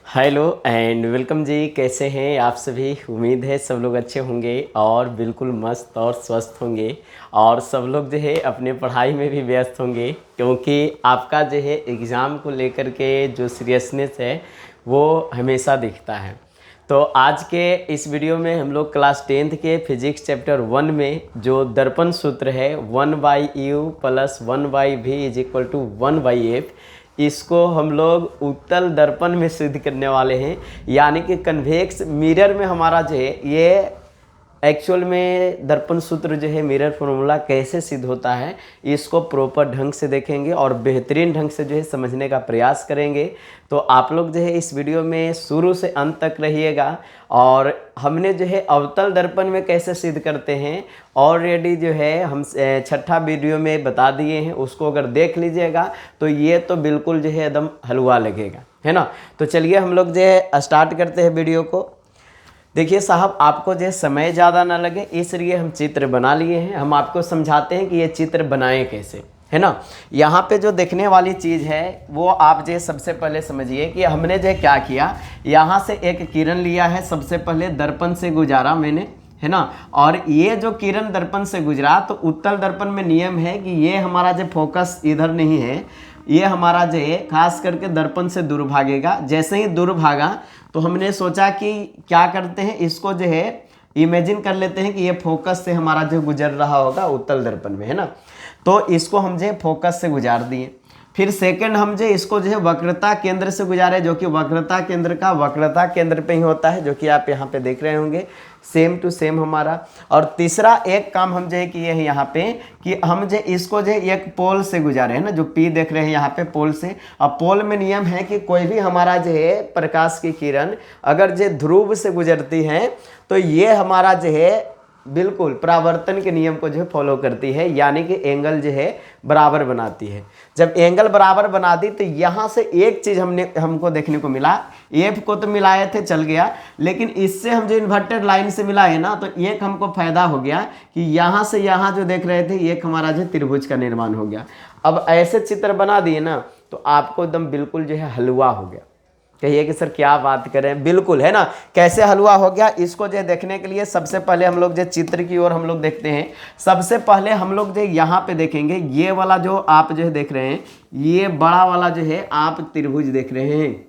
Hello and welcome जी। कैसे हैं आप सभी? उम्मीद है सब लोग अच्छे होंगे और बिल्कुल मस्त और स्वस्थ होंगे और सब लोग जो है अपने पढ़ाई में भी व्यस्त होंगे, क्योंकि आपका जो है एग्ज़ाम को लेकर के जो सीरियसनेस है वो हमेशा दिखता है। तो आज के इस वीडियो में हम लोग क्लास 10th के फिजिक्स चैप्टर 1 में जो दर्पण सूत्र है 1/u + 1/v = 1/f, इसको हम लोग उत्तल दर्पण में सिद्ध करने वाले हैं। यानी कि कन्वेक्स मिरर में हमारा जो है ये एक्चुअल में दर्पण सूत्र जो है मिरर फॉर्मूला कैसे सिद्ध होता है, इसको प्रॉपर ढंग से देखेंगे और बेहतरीन ढंग से जो है समझने का प्रयास करेंगे। तो आप लोग जो है इस वीडियो में शुरू से अंत तक रहिएगा। और हमने जो है अवतल दर्पण में कैसे सिद्ध करते हैं ऑलरेडी जो है हम छठा वीडियो में बता दिए हैं, उसको अगर देख लीजिएगा तो ये तो बिल्कुल जो है एकदम हलवा लगेगा, है ना। तो चलिए हम लोग जो है स्टार्ट करते हैं वीडियो को। देखिए साहब, आपको जो समय ज़्यादा ना लगे इसलिए हम चित्र बना लिए हैं। हम आपको समझाते हैं कि ये चित्र बनाएं कैसे, है ना। यहाँ पे जो देखने वाली चीज़ है वो आप जो सबसे पहले समझिए कि हमने जो क्या किया, यहाँ से एक किरण लिया है, सबसे पहले दर्पण से गुजारा मैंने, है ना। और ये जो किरण दर्पण से गुजरा तो उत्तल दर्पण में नियम है कि ये हमारा जो फोकस इधर नहीं है, ये हमारा जो है खास करके दर्पण से दूर भागेगा। जैसे ही दूर भागा तो हमने सोचा कि क्या करते हैं, इसको जो है इमेजिन कर लेते हैं कि ये फोकस से हमारा जो गुजर रहा होगा उत्तल दर्पण में, है ना। तो इसको हम जो फोकस से गुजार दिए। फिर सेकंड हम जो इसको जो है वक्रता केंद्र से गुजारे, जो कि वक्रता केंद्र का वक्रता केंद्र पे ही होता है, जो कि आप यहाँ पे देख रहे होंगे, सेम टू सेम हमारा। और तीसरा एक काम हम जो है किए हैं यहाँ पे कि हम जो इसको जो एक पोल से गुजारे, है ना, जो P देख रहे हैं यहाँ पे पोल से। अब पोल में नियम है कि कोई भी हमारा जो है प्रकाश की किरण अगर जो ध्रुव से गुजरती है तो ये हमारा जो है बिल्कुल परावर्तन के नियम को जो है फॉलो करती है, यानी कि एंगल जो है बराबर बनाती है। जब एंगल बराबर बना दी तो यहाँ से एक चीज़ हमको देखने को मिला, एफ को तो मिलाए थे चल गया, लेकिन इससे हम जो इन्वर्टेड लाइन से मिलाए ना तो एक हमको फायदा हो गया कि यहाँ से यहाँ जो देख रहे थे एक हमारा जो त्रिभुज का निर्माण हो गया। अब ऐसे चित्र बना दिए ना तो आपको एकदम बिल्कुल जो है हलवा हो गया। कहिए कि सर क्या बात करें, बिल्कुल, है ना। कैसे हलवा हो गया इसको जो देखने के लिए सबसे पहले हम लोग जो चित्र की ओर हम लोग देखते हैं। सबसे पहले हम लोग जो यहाँ पे देखेंगे, ये वाला जो आप जो है देख रहे हैं, ये बड़ा वाला जो है आप त्रिभुज देख रहे हैं,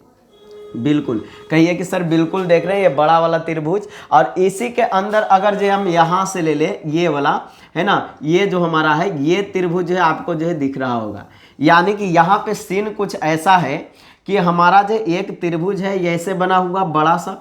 बिल्कुल। कहिए कि सर बिल्कुल देख रहे हैं ये बड़ा वाला त्रिभुज। और इसी के अंदर अगर जो हम यहाँ से ले लें ये वाला, है ना, ये जो हमारा है ये त्रिभुज है, आपको जो है दिख रहा होगा। यानी कि यहाँ पे सीन कुछ ऐसा है कि हमारा जो एक त्रिभुज है ऐसे बना हुआ बड़ा सा,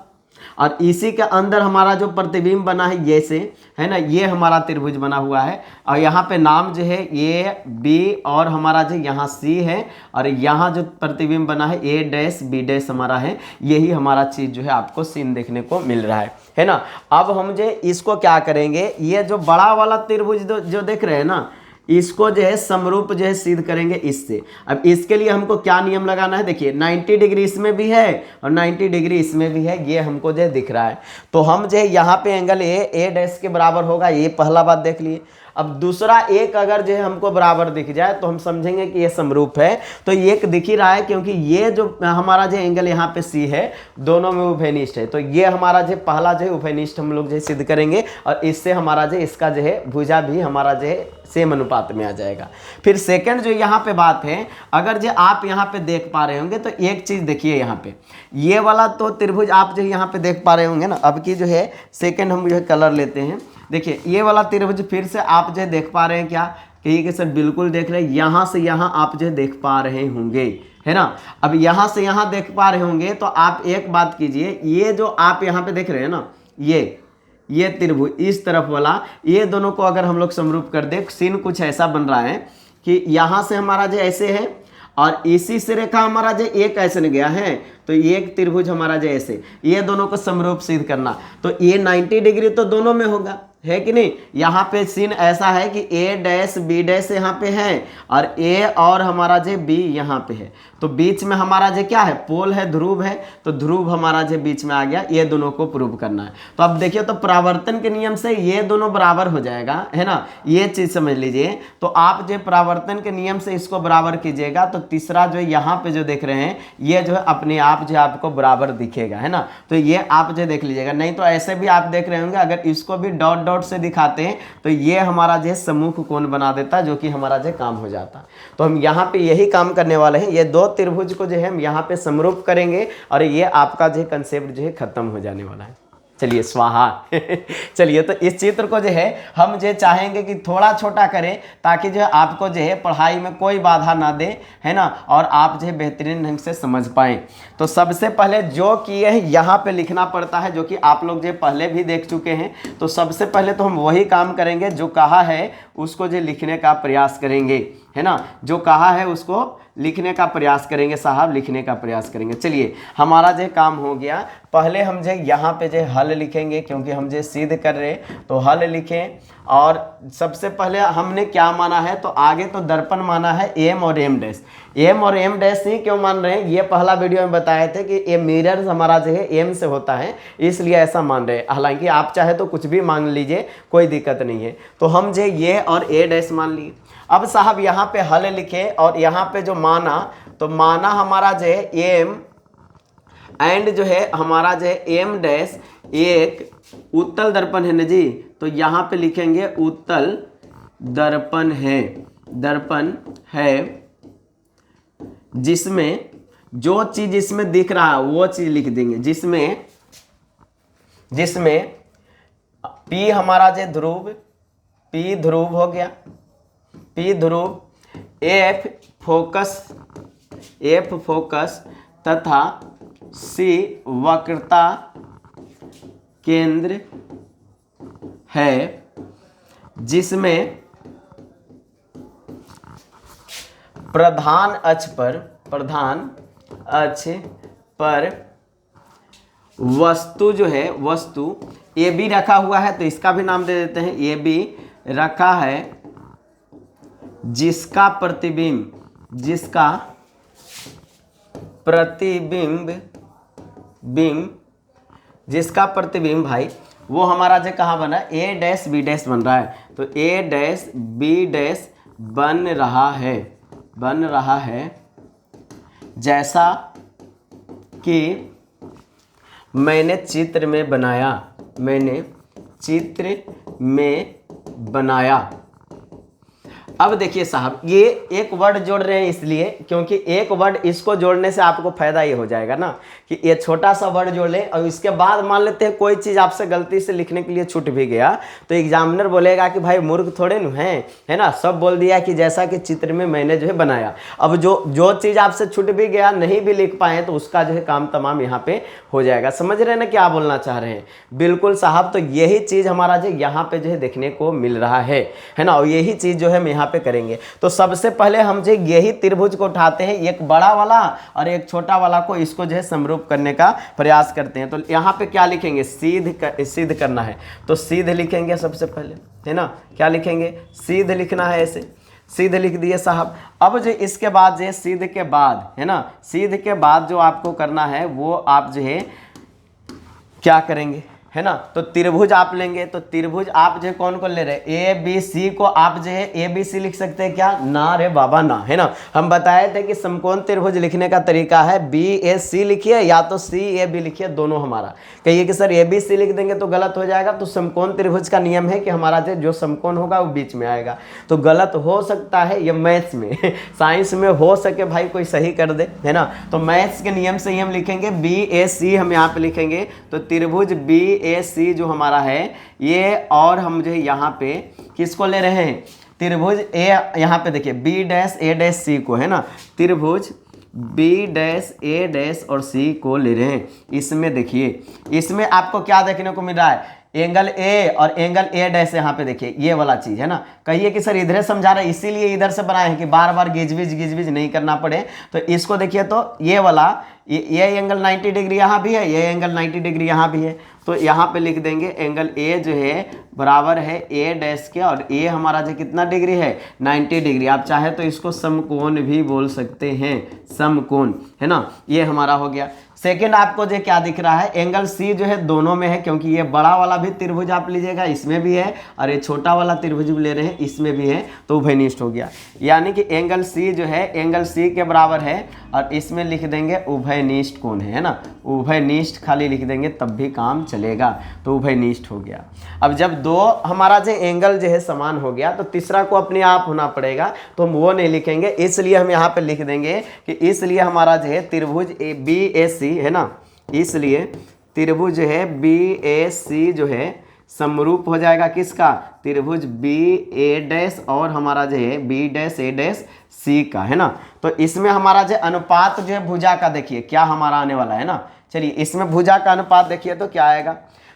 और इसी के अंदर हमारा जो प्रतिबिंब बना है जैसे, है ना, ये हमारा त्रिभुज बना हुआ है। और यहाँ पे नाम जो है ए बी और हमारा जो यहाँ सी है, और यहाँ जो प्रतिबिंब बना है A' B' हमारा है। यही हमारा चीज़ जो है आपको सीन देखने को मिल रहा है ना। अब हम जो इसको क्या करेंगे, ये जो बड़ा वाला त्रिभुज जो देख रहे हैं ना, इसको जो है समरूप जो है सिद्ध करेंगे इससे। अब इसके लिए हमको क्या नियम लगाना है, देखिए 90 डिग्री इसमें भी है और 90 डिग्री इसमें भी है, ये हमको जो है दिख रहा है। तो हम जो है यहाँ पे एंगल A' के बराबर होगा, ये पहला बात देख लिए। अब दूसरा एक अगर जो है हमको बराबर दिख जाए तो हम समझेंगे कि ये समरूप है। तो एक दिख ही रहा है क्योंकि ये जो हमारा जो एंगल यहाँ पे C है दोनों में उभयनिष्ठ है, तो ये हमारा जो पहला जो है उभयनिष्ठ हम लोग जो है सिद्ध करेंगे, और इससे हमारा जो इसका जो है भुजा भी हमारा जो है सेम अनुपात में आ जाएगा। फिर सेकंड जो यहाँ पे बात है, अगर जो आप यहाँ पे देख पा रहे होंगे तो एक चीज़ देखिए, यहाँ पे ये वाला तो त्रिभुज आप जो यहाँ पे देख पा रहे होंगे ना। अब की जो है सेकंड हम जो है कलर लेते हैं, देखिए ये वाला त्रिभुज फिर से आप जो देख पा रहे हैं क्या, कहिए कि सर बिल्कुल देख रहे हैं। यहाँ से यहाँ आप जो देख पा रहे होंगे, है ना। अब यहाँ से यहाँ देख पा रहे होंगे तो आप एक बात कीजिए, ये जो आप यहाँ पे देख रहे हैं ना, ये त्रिभुज इस तरफ वाला, ये दोनों को अगर हम लोग समरूप कर दे, सीन कुछ ऐसा बन रहा है कि यहाँ से हमारा जो ऐसे है और इसी से रेखा हमारा जो एक ऐसे न गया है, तो एक त्रिभुज हमारा जो ऐसे, ये दोनों को समरूप सिद्ध करना, तो ये 90 डिग्री तो दोनों में होगा, है कि नहीं। यहाँ पे सीन ऐसा है कि ए डैश बी डैश यहाँ पे है और ए और हमारा जे बी यहाँ पे है, तो बीच में हमारा जे क्या है, पोल है, ध्रुव है, तो ध्रुव हमारा जे बीच में आ गया। ये दोनों को प्रूव करना है। तो अब देखिए, तो परावर्तन के नियम से ये दोनों बराबर हो जाएगा, है ना, ये चीज समझ लीजिए। तो आप जो परावर्तन के नियम से इसको बराबर कीजिएगा तो तीसरा जो यहाँ पे जो देख रहे हैं ये जो है अपने आप जो आपको बराबर दिखेगा, है ना। तो ये आप जो देख लीजिएगा, नहीं तो ऐसे भी आप देख रहे होंगे, अगर इसको भी डॉट डॉट से दिखाते हैं तो ये हमारा जो सम्मुख कोण बना देता, जो कि हमारा जो काम हो जाता। तो हम यहाँ पे यही काम करने वाले हैं, ये दो त्रिभुज को जो है हम यहाँ पे समरूप करेंगे और ये आपका जो कंसेप्ट जो है खत्म हो जाने वाला है। चलिए स्वाहा। चलिए, तो इस चित्र को जो है हम जो चाहेंगे कि थोड़ा छोटा करें ताकि जो है आपको जो है पढ़ाई में कोई बाधा ना दे, है ना, और आप जो है बेहतरीन ढंग से समझ पाएं। तो सबसे पहले जो किए हैं यहाँ पे लिखना पड़ता है, जो कि आप लोग जो पहले भी देख चुके हैं। तो सबसे पहले तो हम वही काम करेंगे, जो कहा है उसको जो लिखने का प्रयास करेंगे, है ना, जो कहा है उसको लिखने का प्रयास करेंगे साहब, लिखने का प्रयास करेंगे। चलिए, हमारा जो काम हो गया। पहले हम जो यहाँ पे जो हल लिखेंगे, क्योंकि हम जो सिद्ध कर रहे हैं, तो हल लिखें। और सबसे पहले हमने क्या माना है, तो आगे तो दर्पण माना है एम और एम डैश। एम और एम डैश ही क्यों मान रहे हैं, ये पहला वीडियो में बताए थे कि ये मिरर हमारा जो है एम से होता है, इसलिए ऐसा मान रहे हैं। हालांकि आप चाहे तो कुछ भी मान लीजिए, कोई दिक्कत नहीं है। तो हम जो ये और ए डैश मान लिए। अब साहब यहाँ पे हल लिखे और यहाँ पे जो माना, तो माना हमारा जो है एम एंड जो है हमारा जो है एम डैश एक उत्तल दर्पण है ना जी। तो यहाँ पे लिखेंगे उत्तल दर्पण है, दर्पण है जिसमें जो चीज इसमें दिख रहा है वो चीज लिख देंगे, जिसमें P हमारा जो ध्रुव, P ध्रुव हो गया, P ध्रुव, F फोकस तथा C वक्रता केंद्र है, जिसमें प्रधान अक्ष पर वस्तु जो है, वस्तु ए बी रखा हुआ है, तो इसका भी नाम दे देते हैं ए बी रखा है, जिसका प्रतिबिंब भाई वो हमारा जो कहाँ बना, ए डैश बी डैश बन रहा है। तो ए डैश बी डैश बन रहा है जैसा कि मैंने चित्र में बनाया। अब देखिए साहब, ये एक वर्ड जोड़ रहे हैं इसलिए क्योंकि एक वर्ड इसको जोड़ने से आपको फायदा ये हो जाएगा ना कि ये छोटा सा वर्ड जोड़ लें। और इसके बाद मान लेते हैं कोई चीज़ आपसे गलती से लिखने के लिए छूट भी गया, तो एग्जामिनर बोलेगा कि भाई मूर्ख थोड़े न है ना, सब बोल दिया कि जैसा कि चित्र में मैंने जो है बनाया। अब जो चीज़ आपसे छूट भी गया, नहीं भी लिख पाए, तो उसका जो है काम तमाम यहाँ पे हो जाएगा। समझ रहे हैं ना क्या बोलना चाह रहे हैं? बिल्कुल साहब, तो यही चीज़ हमारा जो यहाँ पे जो है देखने को मिल रहा है ना, और यही चीज़ जो है हम यहाँ पे करेंगे। तो सबसे पहले हम जो यही त्रिभुज को उठाते हैं, एक बड़ा वाला और एक छोटा वाला को, इसको जो है समरूप करने का प्रयास करते हैं। तो यहाँ पे क्या लिखेंगे, सिद्ध करना है, तो सिद्ध लिखेंगे सबसे पहले, है ना। क्या लिखेंगे, सिद्ध लिखना है, ऐसे सिद्ध लिख दिए साहब। अब जो इसके बाद जो है सिद्ध के बाद, है ना, सिद्ध के बाद जो आपको करना है वो आप जो है क्या करेंगे, है ना। तो त्रिभुज आप लेंगे, तो त्रिभुज आप जो कौन को ले रहे हैं, ए बी सी को आप जो है ए बी सी लिख सकते हैं क्या, ना रे बाबा ना, है ना। हम बताए थे कि समकोण त्रिभुज लिखने का तरीका है बी ए सी लिखिए या तो सी ए बी लिखिए, दोनों हमारा। कहिए कि सर ए बी सी लिख देंगे तो गलत हो जाएगा, तो समकोण त्रिभुज का नियम है कि हमारा जो समकोण होगा वो बीच में आएगा। तो गलत हो सकता है ये मैथ्स में साइंस में हो सके भाई कोई सही कर दे, है ना। तो मैथ्स के नियम से ही हम लिखेंगे बी ए सी, हम यहाँ पे लिखेंगे। तो त्रिभुज बी ए सी जो हमारा है ये, और हम जो है यहाँ पे किसको ले रहे हैं, त्रिभुज ए, यहाँ पे देखिए बी डैश ए डैश सी को, है ना। त्रिभुज बी डैश ए डैश और सी को ले रहे हैं। इसमें देखिए, इसमें आपको क्या देखने को मिल रहा है, एंगल ए और एंगल ए डैश, यहाँ पे देखिए ये वाला चीज, है ना। कहिए कि सर इधर समझा रहे, इसीलिए इधर से बनाए हैं कि बार बार गिजबिज नहीं करना पड़े। तो इसको देखिए, तो ये वाला ये एंगल 90 डिग्री यहाँ भी है, ये एंगल 90 डिग्री यहाँ भी है। तो यहाँ पे लिख देंगे एंगल ए जो है बराबर है ए डैश के, और ए हमारा जो कितना डिग्री है 90 डिग्री। आप चाहे तो इसको समकोण भी बोल सकते हैं, समकोण, है ना। ये हमारा हो गया। सेकेंड आपको जो क्या दिख रहा है, एंगल सी जो है दोनों में है, क्योंकि ये बड़ा वाला भी त्रिभुज आप लीजिएगा इसमें भी है, और ये छोटा वाला त्रिभुज भी ले रहे हैं इसमें भी है, तो उभयनिष्ठ हो गया। यानी कि एंगल सी जो है एंगल सी के बराबर है, और इसमें लिख देंगे उभयनिष्ठ कोण है ना, उभयनिष्ठ खाली लिख देंगे तब भी काम चलेगा, तो उभयनिष्ठ हो गया। अब जब दो हमारा जो एंगल जो है समान हो गया, तो तीसरा को अपने आप होना पड़ेगा, तो हम वो नहीं लिखेंगे, इसलिए हम यहाँ पे लिख देंगे कि इसलिए हमारा जो है त्रिभुज बी ए सी है ना, इसलिए त्रिभुज जो है बी ए सी जो है समरूप हो जाएगा किसका, त्रिभुज बी ए डैश और हमारा जो है बी डैश ए डैश सी का, है ना। तो इसमें हमारा जो अनुपात जो है भुजा का देखिए क्या हमारा आने वाला है ना। चलिए इसमें भुजा का अनुपात देखिए तो क्या आएगा,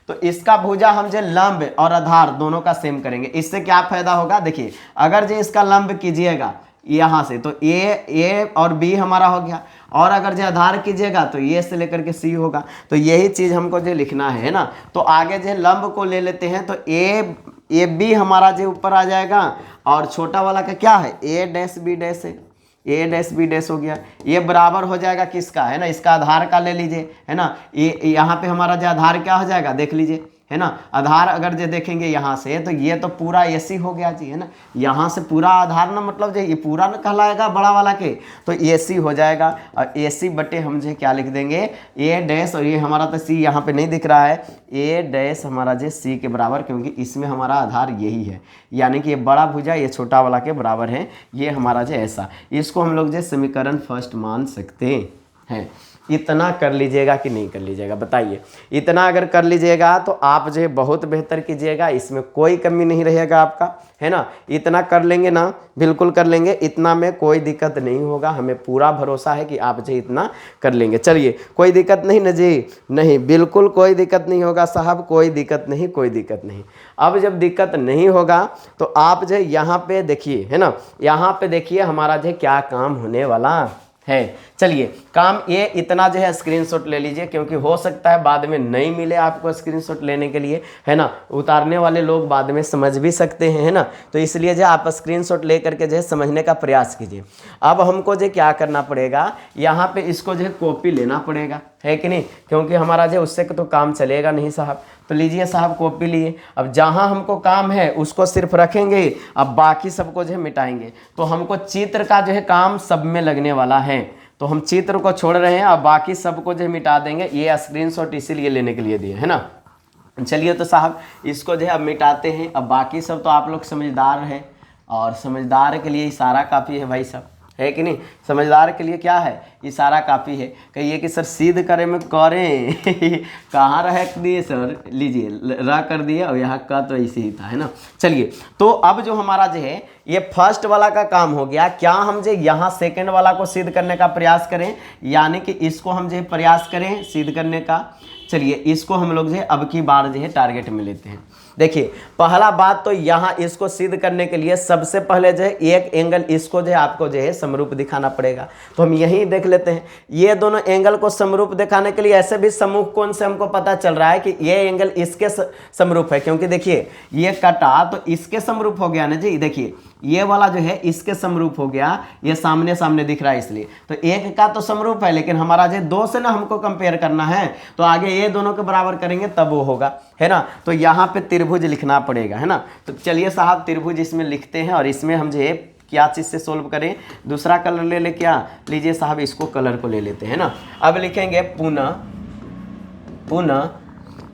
तो इसका भुजा हम जो लंब और आधार दोनों का सेम करेंगे। इससे क्या फायदा होगा, देखिए अगर जो इसका लंब कीजिएगा यहाँ से, तो ए और बी हमारा हो गया, और अगर जो आधार कीजिएगा तो ये से लेकर के सी होगा। तो यही चीज़ हमको जो लिखना है ना। तो आगे जो लंब को ले लेते हैं, तो ए बी हमारा जो ऊपर आ जाएगा, और छोटा वाला का क्या है ए डैश बी डैश है, ए डैश बी डैश हो गया। ये बराबर हो जाएगा किसका, है ना, इसका आधार का ले लीजिए, है ना। ये यहाँ पे हमारा जो आधार क्या हो जाएगा देख लीजिए, है ना। आधार अगर जो देखेंगे यहाँ से, तो ये तो पूरा एसी हो गया जी, है ना। यहाँ से पूरा आधार ना मतलब जो ये पूरा ना कहलाएगा बड़ा वाला के, तो एसी हो जाएगा। और एसी बटे हम जो क्या लिख देंगे ए डैश, और ये हमारा तो सी यहाँ पे नहीं दिख रहा है, ए डैश हमारा जो सी के बराबर, क्योंकि इसमें हमारा आधार यही है, यानी कि ये बड़ा भुजा ये छोटा वाला के बराबर है। ये हमारा जो ऐसा, इसको हम लोग जो समीकरण फर्स्ट मान सकते हैं। इतना कर लीजिएगा कि नहीं कर लीजिएगा बताइए। इतना अगर कर लीजिएगा तो आप जो है बहुत बेहतर कीजिएगा, इसमें कोई कमी नहीं रहेगा आपका, है ना। इतना कर लेंगे ना, बिल्कुल कर लेंगे, इतना में कोई दिक्कत नहीं होगा, हमें पूरा भरोसा है कि आप जो इतना कर लेंगे। चलिए कोई दिक्कत नहीं ना जी, नहीं बिल्कुल कोई दिक्कत नहीं होगा साहब, कोई दिक्कत नहीं, कोई दिक्कत नहीं। अब जब दिक्कत नहीं होगा तो आप जो यहाँ पे देखिए, है ना, यहाँ पे देखिए हमारा जो क्या काम होने वाला है। चलिए काम ये इतना जो है स्क्रीनशॉट ले लीजिए, क्योंकि हो सकता है बाद में नहीं मिले आपको स्क्रीनशॉट लेने के लिए, है ना। उतारने वाले लोग बाद में समझ भी सकते हैं, है ना। तो इसलिए जो आप स्क्रीनशॉट ले करके जो है समझने का प्रयास कीजिए। अब हमको जो क्या करना पड़ेगा, यहाँ पे इसको जो है कॉपी लेना पड़ेगा, है कि नहीं, क्योंकि हमारा जो उससे तो काम चलेगा नहीं साहब। तो लीजिए साहब कॉपी लिए। अब जहाँ हमको काम है उसको सिर्फ रखेंगे, अब बाकी सबको जो है मिटाएंगे। तो हमको चित्र का जो है काम सब में लगने वाला है, तो हम चित्र को छोड़ रहे हैं, अब बाकी सबको जो है मिटा देंगे। ये स्क्रीनशॉट इसीलिए लेने के लिए दिए, है ना। चलिए तो साहब इसको जो है अब मिटाते हैं। अब बाकी सब तो आप लोग समझदार हैं, और समझदार के लिए इशारा काफ़ी है भाई साहब, है कि नहीं। समझदार के लिए क्या है, इशारा काफ़ी है। कहिए कि सर सिद्ध करे में करें कहाँ रह दिए सर, लीजिए रह कर दिए, और यहाँ का तो ऐसे ही था, है ना। चलिए तो अब जो हमारा जो है ये फर्स्ट वाला का काम हो गया। क्या हम जो यहाँ सेकंड वाला को सिद्ध करने का प्रयास करें, यानी कि इसको हम जो है प्रयास करें सिद्ध करने का। चलिए इसको हम लोग जो है अब की बार जो है टारगेट में लेते हैं। देखिए पहला बात तो यहाँ इसको सिद्ध करने के लिए सबसे पहले जो है एक एंगल इसको जो है आपको जो है समरूप दिखाना पड़ेगा। तो हम यही देख लेते हैं, ये दोनों एंगल को समरूप दिखाने के लिए ऐसे भी समूह कोण से हमको पता चल रहा है कि ये एंगल इसके समरूप है, क्योंकि देखिए ये कटा तो इसके समरूप हो गया ना जी। देखिए ये वाला जो है इसके समरूप हो गया, ये सामने सामने दिख रहा है इसलिए, तो एक का तो समरूप है, लेकिन हमारा जो दो से ना हमको कंपेयर करना है, तो आगे ये दोनों के बराबर करेंगे तब वो होगा, है ना। तो यहाँ पे त्रिभुज लिखना पड़ेगा, है ना। तो चलिए साहब त्रिभुज इसमें लिखते हैं, और इसमें हम जो है क्या चीज़ से सोल्व करें, दूसरा कलर ले क्या लीजिए साहब, इसको कलर को ले लेते हैं ना। अब लिखेंगे पुनः पुनः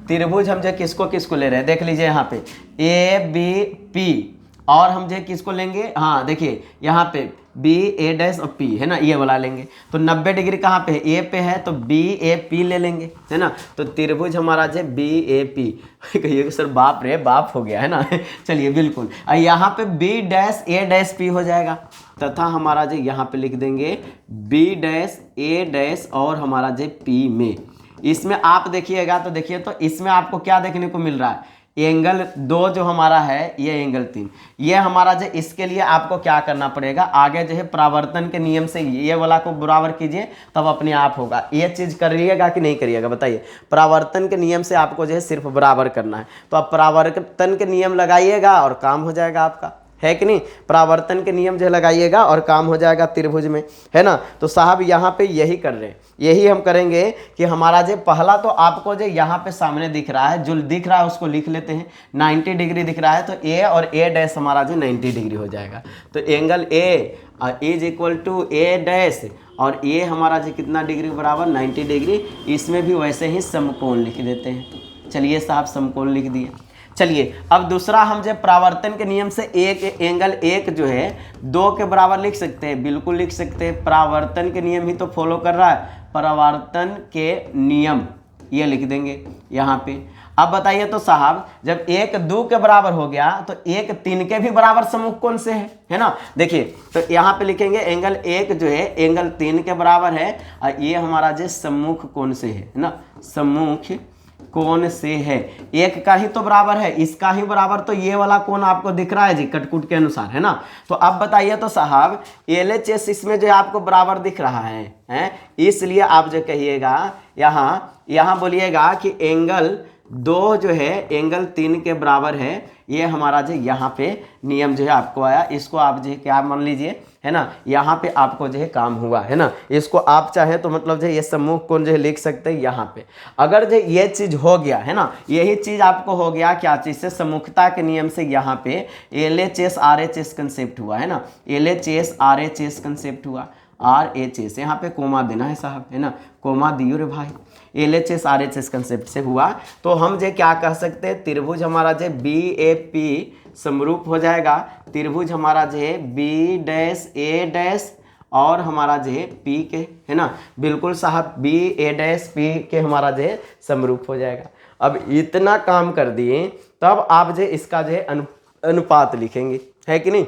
त्रिभुज हम जो किसको किसको ले रहे हैं, देख लीजिए यहाँ पे ए बी पी, और हम जो किसको लेंगे, हाँ देखिए यहाँ पे बी ए डैश और पी, है ना, ये वाला लेंगे। तो 90 डिग्री कहाँ पे है, ए पे है, तो बी ए पी ले लेंगे, है ना। तो त्रिभुज हमारा जो बी ए पी कहिए सर बाप रे बाप हो गया, है ना चलिए बिल्कुल, यहाँ पे बी डैश ए डैश पी हो जाएगा, तथा हमारा जो यहाँ पे लिख देंगे बी डैश ए डैश और हमारा जो पी में। इसमें आप देखिएगा तो देखिए, तो इसमें आपको क्या देखने को मिल रहा है, एंगल 2 जो हमारा है, ये एंगल 3, ये हमारा जो, इसके लिए आपको क्या करना पड़ेगा, आगे जो है परावर्तन के नियम से ये वाला को बराबर कीजिए, तब अपने आप होगा। ये चीज़ करिएगा कि नहीं करिएगा बताइए। परावर्तन के नियम से आपको जो है सिर्फ बराबर करना है, तो आप परावर्तन के नियम लगाइएगा और काम हो जाएगा आपका, है कि नहीं। परावर्तन के नियम जो लगाइएगा और काम हो जाएगा त्रिभुज में, है ना। तो साहब यहाँ पे यही कर रहे हैं, यही हम करेंगे कि हमारा जो पहला तो आपको जो यहाँ पे सामने दिख रहा है, जो दिख रहा है उसको लिख लेते हैं। 90 डिग्री दिख रहा है, तो ए और ए डैश हमारा जो 90 डिग्री हो जाएगा। तो angle A is equal to A dash, और ये हमारा जो कितना डिग्री बराबर 90 डिग्री। इसमें भी वैसे ही समकोण लिख देते हैं। चलिए साहब समकोण लिख दिए। चलिए अब दूसरा हम जब परावर्तन के नियम से एक एंगल 1 जो है 2 के बराबर लिख सकते हैं, बिल्कुल लिख सकते हैं। परावर्तन के नियम ही तो फॉलो कर रहा है, परावर्तन के नियम ये लिख देंगे यहाँ पे। अब बताइए तो साहब जब 1 2 के बराबर हो गया तो 1 3 के भी बराबर सम्मुख कौन से है ना। देखिए तो यहाँ पे लिखेंगे एंगल 1 जो है एंगल 3 के बराबर है, और ये हमारा जो सम्मुख कौन से है ना, सम्मुख कौन से है। 1 का ही तो बराबर है, इसका ही बराबर, तो ये वाला कौन आपको दिख रहा है जी कटकुट के अनुसार, है ना। तो अब बताइए तो साहब LHS इसमें जो आपको बराबर दिख रहा है, इसलिए आप जो कहिएगा यहाँ बोलिएगा कि एंगल 2 जो है एंगल 3 के बराबर है। ये हमारा जो यहाँ पे नियम जो है आपको आया, इसको आप जो है क्या मान लीजिए, है ना। यहाँ पे आपको जो है काम हुआ, है ना। इसको आप चाहे तो मतलब जो ये सम्मुख कोण जो है लिख सकते हैं यहाँ पे। अगर जो ये चीज़ हो गया, है ना, यही चीज़ आपको हो गया क्या चीज़ से, सम्मुखता के नियम से यहाँ पे LHS RHS कंसेप्ट हुआ, है ना। LHS RHS कंसेप्ट हुआ, RHS यहाँ पे कोमा देना है साहब, है ना, कोमा दियो रे भाई। LHS RHS कंसेप्ट से हुआ, तो हम जो क्या कह सकते हैं, त्रिभुज हमारा जो BAP समरूप हो जाएगा। त्रिभुज हमारा जो है B डैश A डैश और हमारा जो है P के, है ना, बिल्कुल साहब BA डैश P के हमारा जो है समरूप हो जाएगा। अब इतना काम कर दिए, तब आप जो इसका जो है अनुपात लिखेंगे, है कि नहीं।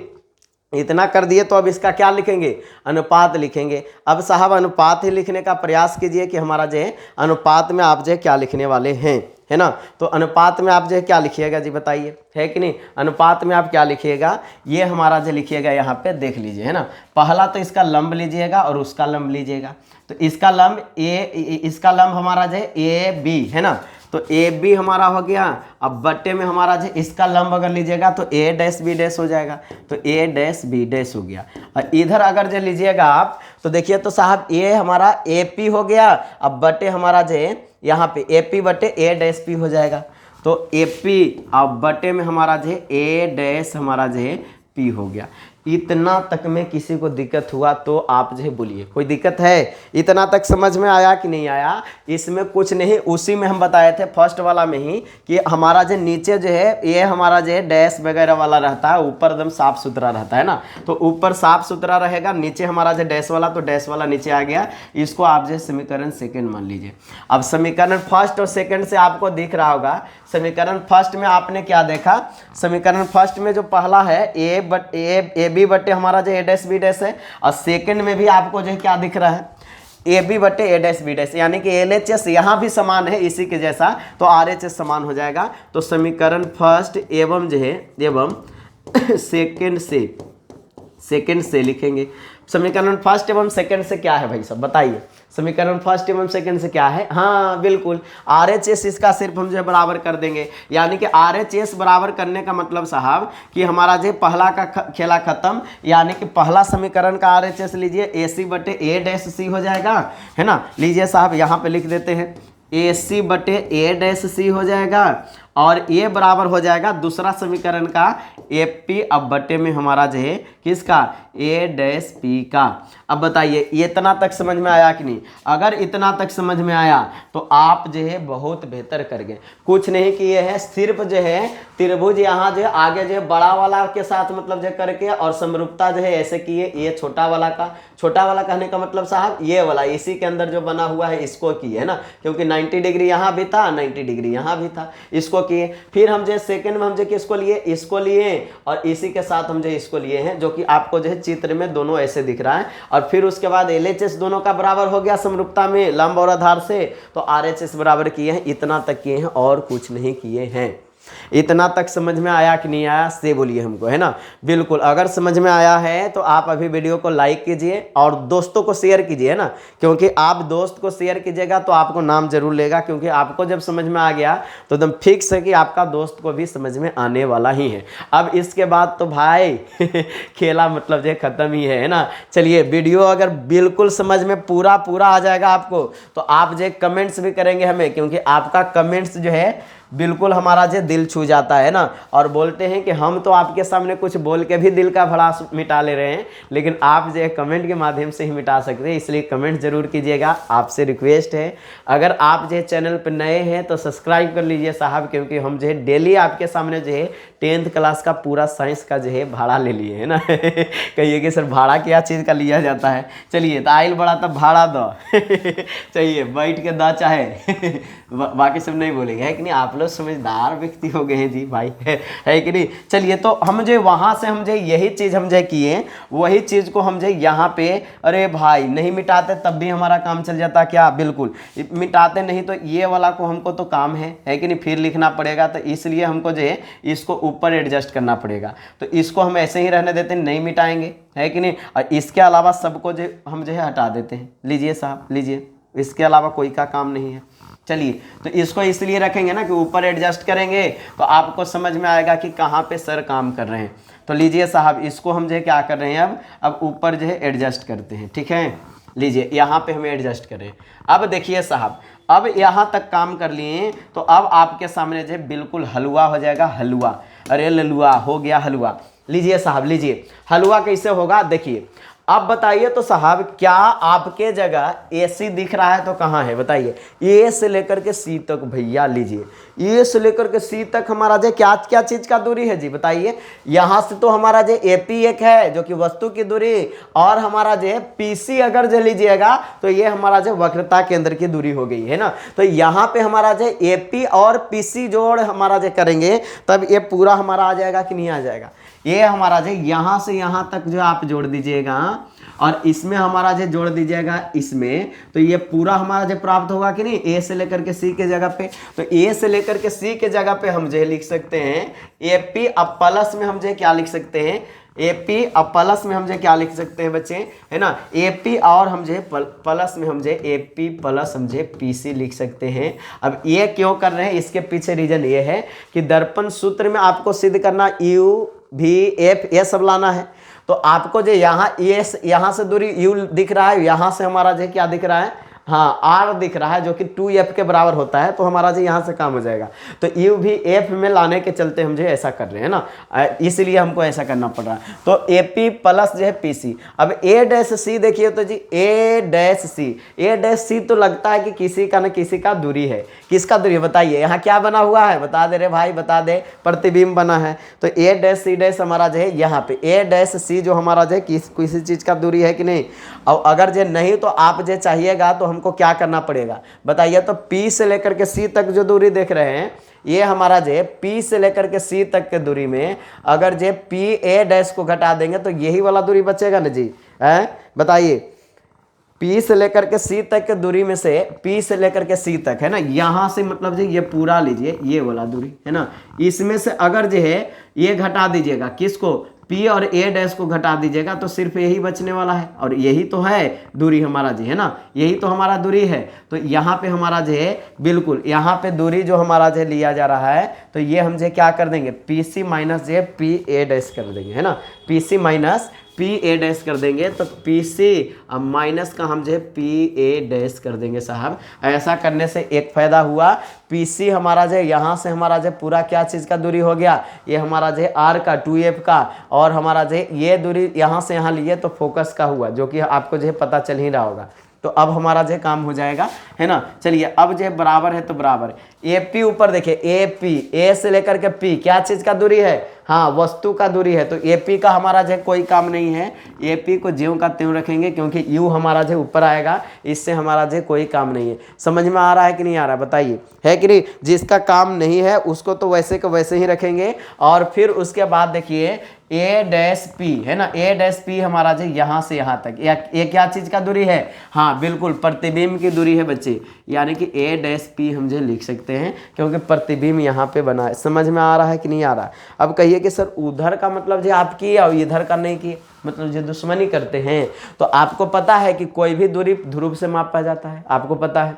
इतना कर दिए तो अब इसका क्या लिखेंगे, अनुपात लिखेंगे। अब साहब अनुपात ही लिखने का प्रयास कीजिए कि हमारा जो है अनुपात में आप जो है क्या लिखने वाले हैं, है ना। तो अनुपात में आप जो है क्या लिखिएगा जी बताइए, है कि नहीं। अनुपात में आप क्या लिखिएगा, ये हमारा जो लिखिएगा यहाँ पे देख लीजिए, है ना। पहला तो इसका लंब लीजिएगा और उसका लंब लीजिएगा। तो इसका लंब इसका लंब हमारा जो है AB, है ना। तो AB हमारा हो गया। अब बट्टे में हमारा जो इसका लंब अगर लीजिएगा तो A डैश B डैश हो जाएगा, तो A डैश B डैश हो गया। और इधर अगर जो लीजिएगा आप तो देखिए तो साहब ये हमारा AP हो गया। अब बट्टे हमारा जो यहाँ पे AP बट्टे A डैश P हो जाएगा। तो AP अब बट्टे में हमारा जो A डैश हमारा जो P हो गया। इतना तक में किसी को दिक्कत हुआ तो आप जो है बोलिए, कोई दिक्कत है। इतना तक समझ में आया कि नहीं आया। इसमें कुछ नहीं, उसी में हम बताए थे फर्स्ट वाला में ही कि हमारा जो नीचे जो है ये हमारा जो है डैश वगैरह वाला रहता है, ऊपर एकदम साफ सुथरा रहता है ना। तो ऊपर साफ सुथरा रहेगा, नीचे हमारा जो डैश वाला, तो डैश वाला नीचे आ गया। इसको आप जो समीकरण सेकेंड मान लीजिए। अब समीकरण फर्स्ट और सेकेंड से आपको दिख रहा होगा। समीकरण फर्स्ट में आपने क्या देखा, समीकरण फर्स्ट में जो पहला है AB बट्टे हमारा जो A डैश B डैश है, और सेकंड में भी आपको जो है क्या दिख रहा है AB बट्टे A डैश B डैश, यानी कि LHS यहाँ भी समान है इसी के जैसा, तो RHS समान हो जाएगा। तो समीकरण फर्स्ट एवं जो है एवं सेकंड से लिखेंगे। समीकरण फर्स्ट एवं सेकंड से क्या है भाई साहब बताइए, समीकरण फर्स्ट एवं सेकंड से क्या है। हाँ बिल्कुल, RHS इसका सिर्फ हम जो बराबर कर देंगे, यानी कि RHS बराबर करने का मतलब साहब कि हमारा जो पहला का खेला खत्म, यानी कि पहला समीकरण का RHS लीजिए AC बटे A डैश C हो जाएगा, है ना। लीजिए साहब यहाँ पे लिख देते हैं AC बटे A डैश C हो जाएगा, और ये बराबर हो जाएगा दूसरा समीकरण का AP अब बटे में हमारा जो है किसका, A डैश P का। अब बताइए इतना तक समझ में आया कि नहीं। अगर इतना तक समझ में आया तो आप जो है बहुत बेहतर कर गए। कुछ नहीं किए हैं, सिर्फ जो है त्रिभुज यहाँ जो है आगे जो है बड़ा वाला के साथ मतलब जो करके, और समरूपता जो है ऐसे किए। ये छोटा वाला का, छोटा वाला कहने का मतलब साहब ये वाला इसी के अंदर जो बना हुआ है इसको किए, है ना, क्योंकि 90 डिग्री यहाँ भी था, 90 डिग्री यहाँ भी था, इसको किए। फिर हम जो सेकंड में हम जो किसको लिए, इसको लिए, और इसी के साथ हम जो इसको लिए हैं, जो कि आपको जो है चित्र में दोनों ऐसे दिख रहा है। और फिर उसके बाद LHS दोनों का बराबर हो गया समरूपता में लंब और आधार से, तो RHS बराबर किए हैं। इतना तक किए हैं और कुछ नहीं किए हैं। इतना तक समझ में आया कि नहीं आया से बोलिए हमको, है ना। बिल्कुल, अगर समझ में आया है तो आप अभी वीडियो को लाइक कीजिए और दोस्तों को शेयर कीजिए, है ना, क्योंकि आप दोस्त को शेयर कीजिएगा तो आपको नाम जरूर लेगा, क्योंकि आपको जब समझ में आ गया तो एकदम फिक्स है कि आपका दोस्त को भी समझ में आने वाला ही है। अब इसके बाद तो भाई खेला मतलब जो खत्म ही है ना। चलिए, वीडियो अगर बिल्कुल समझ में पूरा आ जाएगा आपको तो आप जो कमेंट्स भी करेंगे हमें, क्योंकि आपका कमेंट्स जो है बिल्कुल हमारा जो दिल छू जाता है ना। और बोलते हैं कि हम तो आपके सामने कुछ बोल के भी दिल का भड़ास मिटा ले रहे हैं, लेकिन आप जो है कमेंट के माध्यम से ही मिटा सकते हैं, इसलिए कमेंट जरूर कीजिएगा, आपसे रिक्वेस्ट है। अगर आप जो है चैनल पर नए हैं तो सब्सक्राइब कर लीजिए साहब, क्योंकि हम जो है डेली आपके सामने जो है 10th क्लास का पूरा साइंस का जो है भाड़ा ले लिए, है ना। कहिए कि सर भाड़ा क्या चीज़ का लिया जाता है। चलिए, तो आइल बड़ा तब भाड़ा दो। चाहिए बैठ के दा चाहे बाकी सब नहीं बोलेंगे, है कि नहीं। आप लोग समझदार व्यक्ति हो गए हैं जी भाई, है कि नहीं। चलिए, तो हम जो वहाँ से हम जो यही चीज़ हम जो किए, वही चीज़ को हम जो यहाँ पे, अरे भाई नहीं मिटाते तब भी हमारा काम चल जाता क्या। बिल्कुल मिटाते नहीं तो ये वाला को हमको तो काम है कि नहीं, फिर लिखना पड़ेगा, तो इसलिए हमको जो है इसको ऊपर एडजस्ट करना पड़ेगा। तो इसको हम ऐसे ही रहने देते हैं, नहीं मिटाएंगे, है कि नहीं। और इसके अलावा सबको जो हम जो है हटा देते हैं। लीजिए साहब, लीजिए, इसके अलावा कोई का काम नहीं है। चलिए, तो इसको इसलिए रखेंगे ना कि ऊपर एडजस्ट करेंगे तो आपको समझ में आएगा कि कहाँ पे सर काम कर रहे हैं। तो लीजिए साहब, इसको हम जो है क्या कर रहे हैं, अब ऊपर जो है एडजस्ट करते हैं, ठीक है। लीजिए, यहाँ पे हमें एडजस्ट करें। अब देखिए साहब, अब यहाँ तक काम कर लिए तो अब आपके सामने जो है बिल्कुल हलवा हो जाएगा। हलवा, अरे ललुआ हो गया हलवा। लीजिए साहब, लीजिए, हलवा कैसे होगा देखिए। अब बताइए तो साहब, क्या आपके जगह AC दिख रहा है तो कहाँ है बताइए। ए से लेकर के सी तक भैया, लीजिए, ए से लेकर के सी तक हमारा जो क्या क्या चीज़ का दूरी है जी बताइए। यहाँ से तो हमारा जो AP एक है जो कि वस्तु की दूरी, और हमारा जो PC अगर जो लीजिएगा तो ये हमारा जो वक्रता केंद्र की दूरी हो गई, है ना। तो यहाँ पे हमारा जो AP और PC जोड़ हमारा जो करेंगे तब ये पूरा हमारा आ जाएगा कि नहीं आ जाएगा। ये हमारा जो यहाँ से यहाँ तक जो आप जोड़ दीजिएगा और इसमें हमारा जो जोड़ दीजिएगा इसमें, तो ये पूरा हमारा जो प्राप्त होगा कि नहीं। A से लेकर के C के जगह पे, तो A से लेकर के C के जगह पे हम जो लिख सकते हैं AP, अब प्लस में हम जो क्या लिख सकते हैं AP, अब प्लस में हम जो क्या लिख सकते हैं बच्चे, है ना, AP, और हम जो प्लस में हम जो AP प्लस हम जो PC लिख सकते हैं। अब ये क्यों कर रहे हैं, इसके पीछे रीजन ये है कि दर्पण सूत्र में आपको सिद्ध करना U V F ये सब लाना है। तो आपको जो यहाँ से दूरी U दिख रहा है, यहाँ से हमारा जो क्या दिख रहा है, हाँ R दिख रहा है, जो कि 2F के बराबर होता है, तो हमारा जो यहाँ से काम हो जाएगा। तो U भी F में लाने के चलते हम जो ऐसा कर रहे हैं ना, इसलिए हमको ऐसा करना पड़ रहा है। तो AP प्लस जो है PC। अब A-C देखिए तो जी A-C तो लगता है कि किसी का न किसी का दूरी है। किसका दूरी है बताइए। यहाँ क्या बना हुआ है बता दे रे भाई, बता दे, प्रतिबिंब बना है। तो A-C हमारा जो है यहाँ पे A-C जो हमारा जो है किसी चीज़ का दूरी है कि नहीं। और अगर जो नहीं तो आप जो चाहिएगा तो हमको क्या करना पड़ेगा बताइए। तो P से लेकर के C तक जो दूरी देख रहे हैं, ये हमारा जो P से लेकर के C तक के दूरी में अगर जो PA- को घटा देंगे तो यही वाला दूरी बचेगा ना जी, है बताइए। P से लेकर के C तक के दूरी में से P से लेकर के C तक, है ना, यहाँ से मतलब जी ये पूरा लीजिए, ये वाला दूरी, है ना, इसमें से अगर जो है ये घटा दीजिएगा, किसको, P और A- को घटा दीजिएगा तो सिर्फ यही बचने वाला है। और यही तो है दूरी हमारा जी, है ना, यही तो हमारा दूरी है। तो यहाँ पे हमारा जो है बिल्कुल यहाँ पे दूरी जो हमारा जो लिया जा रहा है, तो ये हम जो क्या कर देंगे PC माइनस जो PA- कर देंगे, है ना, PC माइनस PA- कर देंगे। तो PC अब माइनस का हम जो है PA- कर देंगे साहब। ऐसा करने से एक फ़ायदा हुआ, PC हमारा जो यहाँ से हमारा जो पूरा क्या चीज़ का दूरी हो गया, ये हमारा जो R का 2F का, और हमारा जो ये दूरी यहाँ से यहाँ लिए तो फोकस का हुआ, जो कि आपको जो है पता चल ही रहा होगा। तो अब हमारा जो काम हो जाएगा, है ना। चलिए, अब जो बराबर है तो बराबर AP ऊपर देखिए AP, A से लेकर के P क्या चीज़ का दूरी है, हाँ वस्तु का दूरी है। तो AP का हमारा जो कोई काम नहीं है, AP को ज्यों का त्यों रखेंगे, क्योंकि U हमारा जो ऊपर आएगा, इससे हमारा जो कोई काम नहीं है। समझ में आ रहा है कि नहीं आ रहा बताइए, है कि नहीं। जिसका काम नहीं है उसको तो वैसे को वैसे ही रखेंगे। और फिर उसके बाद देखिए ए डैश पी है ना, ए डैश पी हमारा जो यहाँ से यहाँ तक ये क्या चीज़ का दूरी है, हाँ बिल्कुल प्रतिबिंब की दूरी है बच्चे, यानी कि ए डैश पी हम जो लिख सकते हैं क्योंकि प्रतिबिंब यहाँ पे बना है। समझ में आ रहा है कि नहीं आ रहा। अब कहिए कि सर उधर का मतलब जो आप किए और इधर का नहीं किए, मतलब जो दुश्मनी करते हैं। तो आपको पता है कि कोई भी दूरी ध्रुव से मापा जाता है, आपको पता है।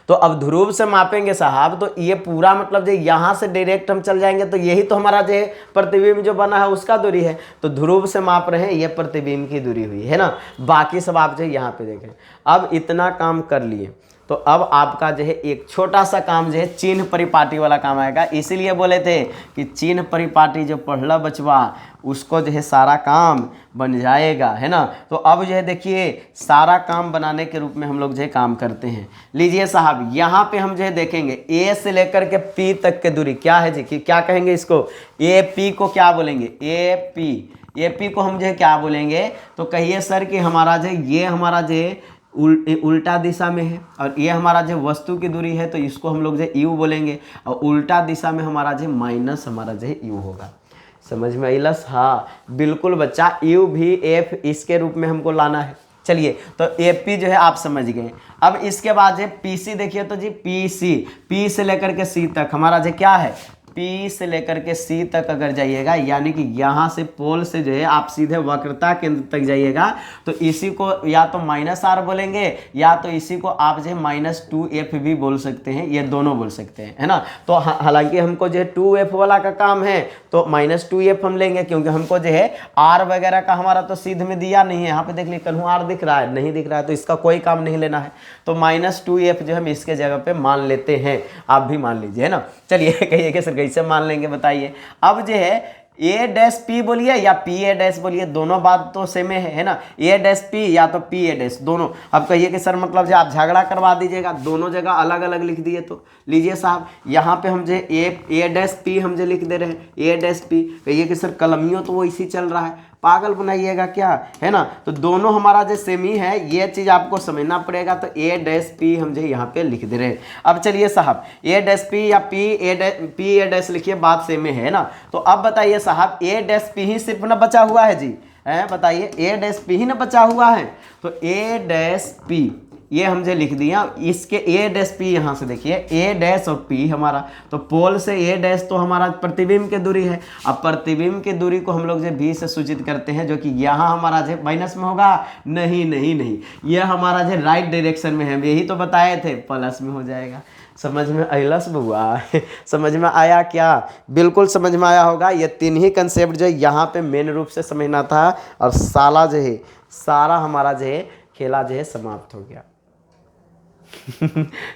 तो अब ध्रुव से मापेंगे साहब तो ये पूरा मतलब जो यहाँ से डायरेक्ट हम चल जाएंगे तो यही तो हमारा जो प्रतिबिंब जो बना है उसका दूरी है। तो ध्रुव से माप रहे हैं, ये प्रतिबिंब की दूरी हुई है ना। बाकी सब आप जो यहाँ पे देखें। अब इतना काम कर लिए तो अब आपका जो है एक छोटा सा काम जो है चिन्ह परिपाटी वाला काम आएगा। इसीलिए बोले थे कि चिन्ह परिपाटी जो पढ़ला बचवा उसको जो है सारा काम बन जाएगा, है ना। तो अब जो है देखिए सारा काम बनाने के रूप में हम लोग जो है काम करते हैं। लीजिए साहब यहाँ पे हम जो है देखेंगे ए से लेकर के पी तक की दूरी क्या है जी, कि क्या कहेंगे इसको, ए पी को क्या बोलेंगे, ए पी को हम जो है क्या बोलेंगे। तो कहिए सर कि हमारा जो ये हमारा जो उल्टा दिशा में है और ये हमारा जो वस्तु की दूरी है तो इसको हम लोग जो यू बोलेंगे, और उल्टा दिशा में हमारा जो माइनस हमारा जो यू होगा। समझ में आइलस, हाँ बिल्कुल बच्चा, यू भी एफ इसके रूप में हमको लाना है। चलिए तो ए पी जो है आप समझ गए। अब इसके बाद जो पी सी देखिए तो जी पी सी, पी से लेकर के सी तक हमारा जो क्या है, P से लेकर के C तक अगर जाइएगा, यानी कि यहाँ से पोल से जो है आप सीधे वक्रता केंद्र तक जाइएगा तो इसी को या तो -r बोलेंगे या तो इसी को आप जो है -2f भी बोल सकते हैं, ये दोनों बोल सकते हैं, है ना। तो हालांकि हमको जो है 2f वाला का काम है तो -2f हम लेंगे क्योंकि हमको जो है r वगैरह का हमारा तो सिद्ध में दिया नहीं है। यहाँ पे देख लीजिए कहीं r दिख रहा है, नहीं दिख रहा है, तो इसका कोई काम नहीं लेना है। तो -2f जो हम इसके जगह पे मान लेते हैं, आप भी मान लीजिए, है ना। चलिए कहिए कि सर कैसे मान लेंगे बताइए। अब जो है ए डैश पी बोलिए या पी ए डैश बोलिए, दोनों बात तो सेम है ना। ए डैश पी या तो पी ए डैश दोनों। अब कहिए कि सर मतलब जो आप झगड़ा करवा दीजिएगा, दोनों जगह अलग अलग लिख दिए तो लीजिए साहब यहाँ पे हम जो ए डैश पी हम जो लिख दे रहे हैं ए डैश पी। कहिए कि सर कलमियों तो वो इसी चल रहा है, पागल बनाइएगा क्या, है ना। तो दोनों हमारा जो सेम ही है, ये चीज़ आपको समझना पड़ेगा। तो ए डैश पी हम जो यहाँ पे लिख दे रहे हैं। अब चलिए साहब ए डैश पी या पी ए डैश लिखिए, बात सेम है ना। तो अब बताइए साहब ए डैश पी ही सिर्फ ना बचा हुआ है जी, है बताइए, ए डैश पी ही ना बचा हुआ है। तो ए डैश पी ये हमसे लिख दिया, इसके ए डैश पी यहाँ से देखिए ए डैश और पी हमारा, तो पोल से ए डैश तो हमारा प्रतिबिंब की दूरी है। अब प्रतिबिंब की दूरी को हम लोग जो भी से सूचित करते हैं, जो कि यहाँ हमारा जो माइनस में होगा, नहीं नहीं नहीं, यह हमारा जो राइट डायरेक्शन में है, यही तो बताए थे, प्लस में हो जाएगा। समझ में आइलस बुआ समझ में आया क्या, बिल्कुल समझ में आया होगा। ये तीन ही कंसेप्ट जो है यहाँ पे मेन रूप से समझना था, और साला जो है सारा हमारा जो है खेला जो है समाप्त हो गया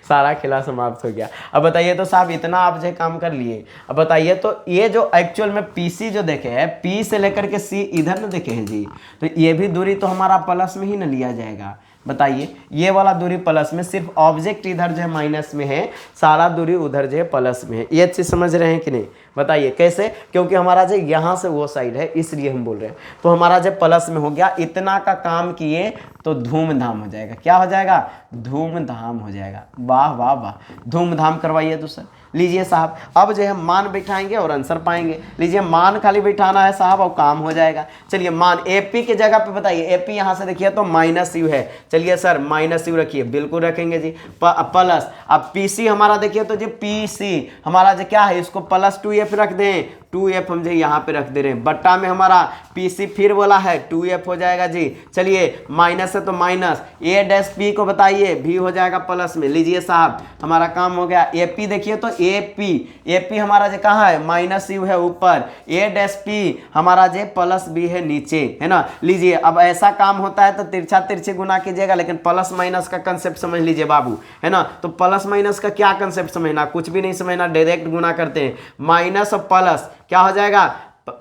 सारा खेला समाप्त हो गया। अब बताइए तो साहब इतना आप जो काम कर लिए। अब बताइए तो ये जो एक्चुअल में पीसी जो देखे हैं, पी से लेकर के सी इधर न देखे हैं जी, तो ये भी दूरी तो हमारा प्लस में ही न लिया जाएगा। बताइए ये वाला दूरी प्लस में, सिर्फ ऑब्जेक्ट इधर जो है माइनस में है, सारा दूरी उधर जो है प्लस में है। ये चीज़ समझ रहे हैं कि नहीं बताइए कैसे, क्योंकि हमारा जो यहाँ से वो साइड है इसलिए हम बोल रहे हैं। तो हमारा जो प्लस में हो गया, इतना का काम किए तो धूमधाम हो जाएगा। क्या हो जाएगा, धूमधाम हो जाएगा। वाह वाह वाह, धूमधाम करवाइए दूसरा। लीजिए साहब अब जो है मान बैठाएंगे और आंसर पाएंगे। लीजिए मान खाली बैठाना है साहब और काम हो जाएगा। चलिए मान एपी के जगह पे बताइए, एपी यहाँ से देखिए तो -u है, चलिए सर -u रखिए, बिल्कुल रखेंगे जी। प्लस अब पीसी हमारा देखिए तो जी पीसी हमारा जो क्या है, इसको +2f रख दें, 2f हम जो यहाँ पे रख दे रहे हैं, बट्टा में हमारा पीसी फिर बोला है 2f हो जाएगा जी। चलिए माइनस है तो माइनस, ए डैश पी को बताइए भी हो जाएगा प्लस में। लीजिए साहब हमारा काम हो गया। एपी देखिए तो एपी हमारा जो कहाँ है, -u है ऊपर, ए डैश पी हमारा जो प्लस बी है नीचे, है ना। लीजिए अब ऐसा काम होता है तो तिरछा तिरछे गुना कीजिएगा, लेकिन प्लस माइनस का कंसेप्ट समझ लीजिए बाबू, है ना। तो प्लस माइनस का क्या कंसेप्ट समझना, कुछ भी नहीं समझना, डायरेक्ट गुना करते हैं। माइनस और प्लस क्या हो जाएगा,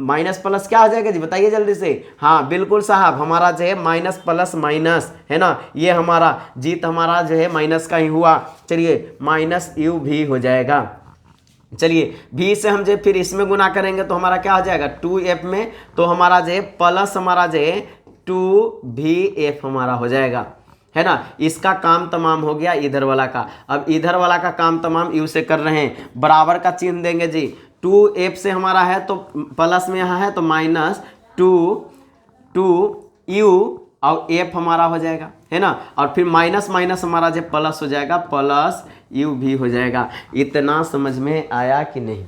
माइनस प्लस क्या हो जाएगा जी बताइए जल्दी से। हाँ बिल्कुल साहब, हमारा जो है माइनस प्लस माइनस, है ना, ये हमारा जीत हमारा जो है माइनस का ही हुआ। चलिए -u भी हो जाएगा। चलिए भी से हम जो फिर इसमें गुना करेंगे तो हमारा क्या हो जाएगा 2f में, तो हमारा जो है प्लस हमारा जो है 2vf हमारा हो जाएगा, है ना। इसका काम तमाम हो गया इधर वाला का। अब इधर वाला का काम तमाम यू से कर रहे हैं, बराबर का चिन्ह देंगे जी, 2f से हमारा है तो प्लस में यहाँ है तो माइनस 2u और f हमारा हो जाएगा, है ना। और फिर माइनस माइनस हमारा जो प्लस हो जाएगा, प्लस u भी हो जाएगा। इतना समझ में आया कि नहीं?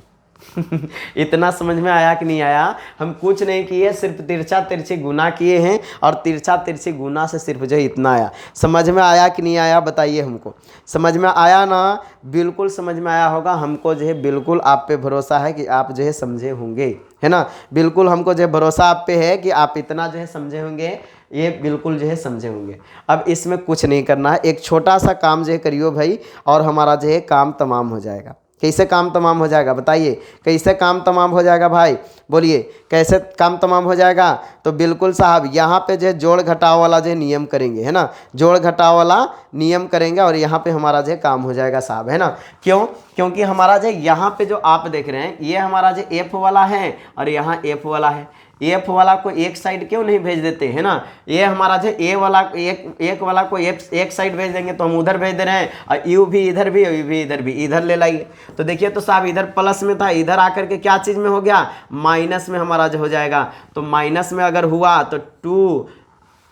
इतना समझ में आया कि नहीं आया? हम कुछ नहीं किए, सिर्फ तिरछा तिरछी गुना किए हैं और तिरछा तिरछी गुना से सिर्फ जो है इतना आया। समझ में आया कि नहीं आया बताइए हमको। समझ में आया ना? बिल्कुल समझ में आया होगा। हमको जो है बिल्कुल आप पे भरोसा है कि आप जो है समझे होंगे, है ना। बिल्कुल हमको जो है भरोसा आप पे है कि आप इतना जो है समझे होंगे, ये बिल्कुल जो है समझे होंगे। अब इसमें कुछ नहीं करना है, एक छोटा सा काम जो है करियो भाई और हमारा जो है काम तमाम हो जाएगा। कैसे काम तमाम हो जाएगा बताइए? कैसे काम तमाम हो जाएगा भाई? बोलिए कैसे काम तमाम हो जाएगा? तो बिल्कुल साहब यहाँ पे जो है जोड़ घटाव वाला जो नियम करेंगे, है ना। जोड़ घटाव वाला नियम करेंगे और यहाँ पे हमारा जो काम हो जाएगा साहब, है ना। क्यों? क्योंकि हमारा जो यहाँ पे जो आप देख रहे हैं ये हमारा जो एफ वाला है और यहाँ एफ वाला है। एफ वाला को एक साइड क्यों नहीं भेज देते, है ना। ये हमारा जो ए वाला एक वाला को एक साइड भेज देंगे तो हम उधर भेज दे रहे हैं, और यू भी इधर भी और यू भी इधर भी, इधर ले लाइए। तो देखिए तो साहब इधर प्लस में था, इधर आकर के क्या चीज़ में हो गया? माइनस में हमारा जो हो जाएगा। तो माइनस में अगर हुआ तो 2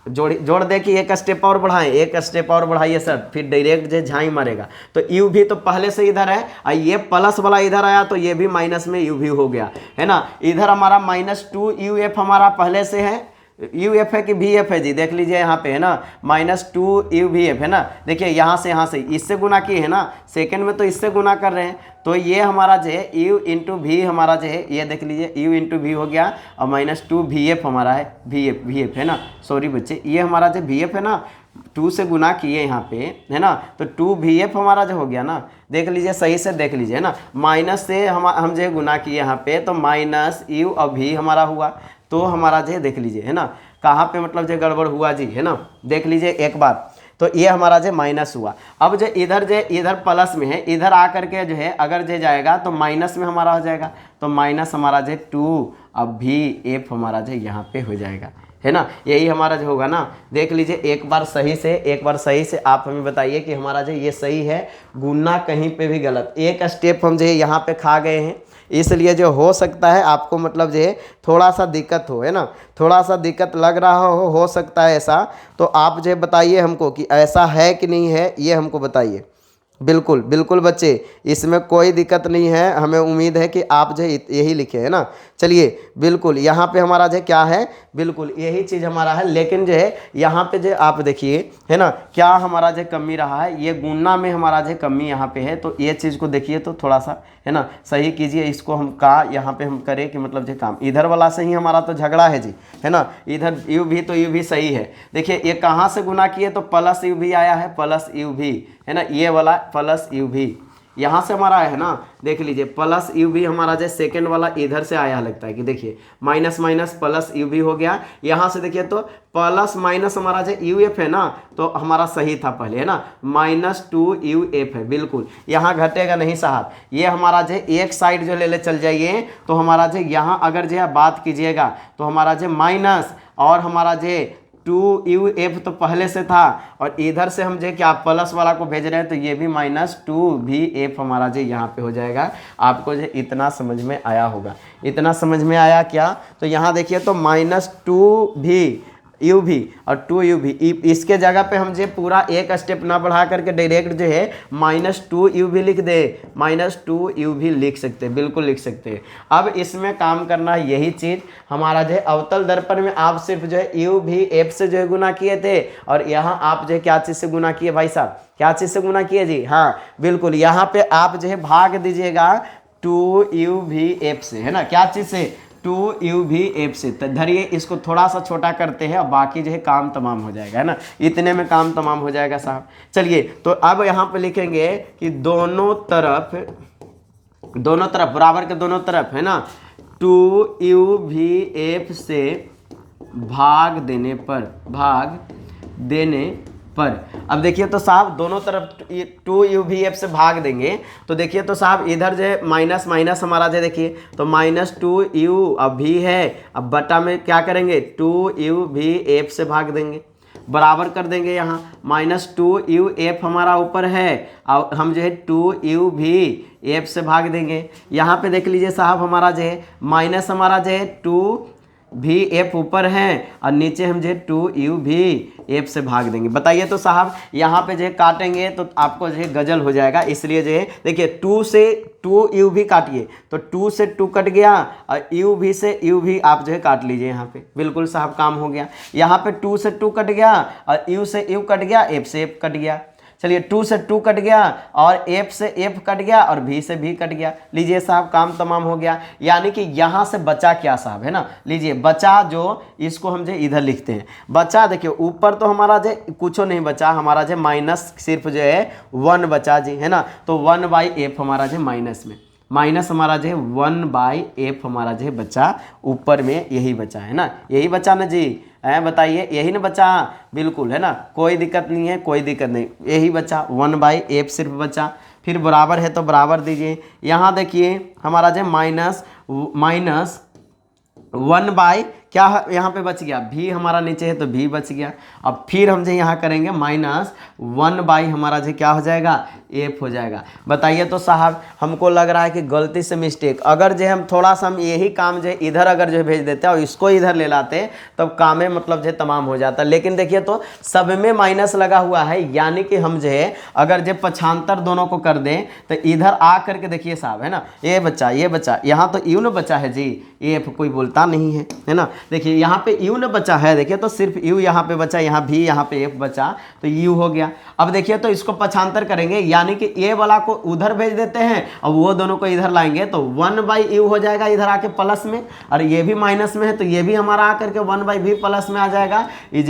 जोड़ दे कि एक स्टेप और बढ़ाएं, एक स्टेप और बढ़ाइए सर, फिर डायरेक्ट जो झाई मारेगा। तो यू भी तो पहले से इधर है और ये प्लस वाला इधर आया तो ये भी माइनस में यू भी हो गया, है ना। इधर हमारा -2uf हमारा पहले से है, यू एफ है कि वी एफ है जी, देख लीजिए यहाँ पे, है ना। -2uVf है ना। देखिए यहाँ से इससे गुना किए है ना, सेकंड में तो इससे गुना कर रहे हैं। तो ये हमारा जो है u इंटू वी हमारा जो है, ये देख लीजिए u इंटू वी हो गया और -2vf हमारा है, vf है ना। सॉरी बच्चे, ये हमारा जो vf है ना 2 से गुना किए यहाँ पे, है ना। तो 2vf हमारा जो हो गया ना, देख लीजिए सही से देख लीजिए, है ना। माइनस से हम जो गुना किए यहाँ पे तो -u और v हमारा हुआ। तो हमारा जो है देख लीजिए, है ना, कहाँ पे मतलब जो गड़बड़ हुआ जी, है ना। देख लीजिए एक बार, तो ये हमारा जो माइनस हुआ। अब जो इधर प्लस में है, इधर आकर के जो है अगर जो जाएगा तो माइनस में हमारा हो जाएगा। तो माइनस हमारा जो 2 अब vf हमारा जो यहाँ पे हो जाएगा, है ना। यही हमारा जो होगा ना। देख लीजिए एक बार सही से आप हमें बताइए कि हमारा जो ये सही है, गुना कहीं पे भी गलत। एक स्टेप हम जो है यहाँ पे खा गए हैं, इसलिए जो हो सकता है आपको मतलब जो है थोड़ा सा दिक्कत हो, है ना, थोड़ा सा दिक्कत लग रहा हो सकता है ऐसा। तो आप जो बताइए हमको कि ऐसा है कि नहीं है, ये हमको बताइए। बिल्कुल बिल्कुल बच्चे, इसमें कोई दिक्कत नहीं है। हमें उम्मीद है कि आप जो यही लिखे, है ना। चलिए बिल्कुल यहाँ पे हमारा जो क्या है, बिल्कुल यही चीज़ हमारा है। लेकिन जो है यहाँ पे जो आप देखिए, है ना, क्या हमारा जो कमी रहा है, ये गुना में हमारा जो कमी यहाँ पे है। तो ये चीज़ को देखिए तो थोड़ा सा, है ना, सही कीजिए इसको। हम का यहाँ पे हम करें कि मतलब जो काम इधर वाला सही हमारा तो झगड़ा है जी, है ना। इधर यू भी तो यू भी सही है। देखिए ये कहाँ से गुना किए तो प्लस यू भी आया है, प्लस यू भी, है ना, ये वाला प्लस यू भी यहाँ से हमारा है ना। देख लीजिए प्लस यू भी हमारा जो सेकंड वाला इधर से आया लगता है कि देखिए माइनस माइनस प्लस यू भी हो गया। यहाँ से देखिए तो प्लस माइनस हमारा जो यू एफ है ना, तो हमारा सही था पहले, है ना, -2uf है। बिल्कुल यहाँ घटेगा नहीं साहब। ये हमारा जो एक साइड जो ले चल जाइए तो हमारा जो यहाँ अगर जो बात कीजिएगा तो हमारा जो माइनस और हमारा जो 2uf तो पहले से था और इधर से हम जो क्या प्लस वाला को भेज रहे हैं तो ये भी -2vf हमारा जो यहाँ पे हो जाएगा। आपको जो इतना समझ में आया होगा। इतना समझ में आया क्या? तो यहाँ देखिए तो -2v और 2uv, इसके जगह पे हम जो पूरा एक स्टेप ना बढ़ा करके डायरेक्ट जो है -2uv लिख दे, -2uv लिख सकते हैं, बिल्कुल लिख सकते हैं। अब इसमें काम करना है यही चीज़ हमारा जो है अवतल दर्पण में आप सिर्फ जो है uv से जो है गुना किए थे और यहाँ आप जो है क्या चीज़ से गुना किए भाई साहब, क्या चीज़ से गुना किए जी? हाँ बिल्कुल, यहाँ पे आप जो है भाग दीजिएगा 2uv से, है ना, क्या चीज़ से? 2uv से। तो धरिए इसको थोड़ा सा छोटा करते हैं और बाकी जो है काम तमाम हो जाएगा, है ना। इतने में काम तमाम हो जाएगा साहब। चलिए तो अब यहाँ पे लिखेंगे कि दोनों तरफ बराबर के दोनों तरफ, है ना, 2uv से भाग देने पर अब देखिए तो साहब दोनों तरफ 2uv से भाग देंगे तो देखिए तो साहब इधर जो है माइनस माइनस हमारा जो देखिए तो -2u अब भी है, अब बटा में क्या करेंगे 2uv से भाग देंगे। बराबर कर देंगे यहाँ -2u(f) हमारा ऊपर है और हम जो है 2u भी f से भाग देंगे। यहाँ पे देख लीजिए साहब हमारा जो है माइनस हमारा जो है 2v(f) ऊपर है और नीचे हम जो है 2u भी f से भाग देंगे। बताइए तो साहब यहाँ पे जो है काटेंगे तो आपको जो है गजल हो जाएगा, इसलिए जो है देखिए 2 से 2u भी काटिए तो 2 से 2 कट गया और u भी से u भी आप जो है काट लीजिए। यहाँ पे बिल्कुल साहब काम हो गया। यहाँ पे 2 से 2 कट गया और u से u कट गया, f से f कट गया। चलिए 2 से 2 कट गया और f से f कट गया और v से v कट गया। लीजिए साहब काम तमाम हो गया। यानी कि यहाँ से बचा क्या साहब, है ना, लीजिए बचा जो इसको हम जो इधर लिखते हैं बचा। देखिए ऊपर तो हमारा जो कुछ नहीं बचा, हमारा जो माइनस सिर्फ जो है 1 बचा जी, है ना। तो 1/f हमारा जो माइनस हमारा जो है 1/f हमारा जो है बचा, ऊपर में यही बचा, है ना, यही बचा ना जी, है बताइए यही ना बचा, बिल्कुल, है ना, कोई दिक्कत नहीं है, कोई दिक्कत नहीं, यही बचा 1/f सिर्फ बचा। फिर बराबर है तो बराबर दीजिए। यहाँ देखिए हमारा जो माइनस 1 क्या यहाँ पे बच गया, v हमारा नीचे है तो v बच गया। अब फिर हम जो यहाँ करेंगे -1 हमारा जो क्या हो जाएगा, f हो जाएगा। बताइए तो साहब हमको लग रहा है कि गलती से मिस्टेक, अगर जो हम थोड़ा सा हम यही काम जो इधर अगर जो भेज देते और इसको इधर ले लाते तब काम मतलब जो तमाम हो जाता। लेकिन देखिए तो सब में माइनस लगा हुआ है, यानी कि हम जो है अगर जो पक्षांतर दोनों को कर दें तो इधर आ करके देखिए साहब, है ना, ये बच्चा यहाँ तो u न बचा है जी, f कोई बोलता नहीं है ना। देखिए यहाँ पे u न बचा है, देखिए तो सिर्फ u यहाँ पे बचा, यहाँ भी यहाँ पे f बचा तो u हो गया। अब देखिए तो इसको पक्षांतर करेंगे, यानी कि a वाला को उधर भेज देते हैं और वो दोनों को इधर लाएंगे तो 1/u हो जाएगा इधर आके प्लस में, और ये भी माइनस में है तो ये भी हमारा आकर के 1/v प्लस में आ जाएगा =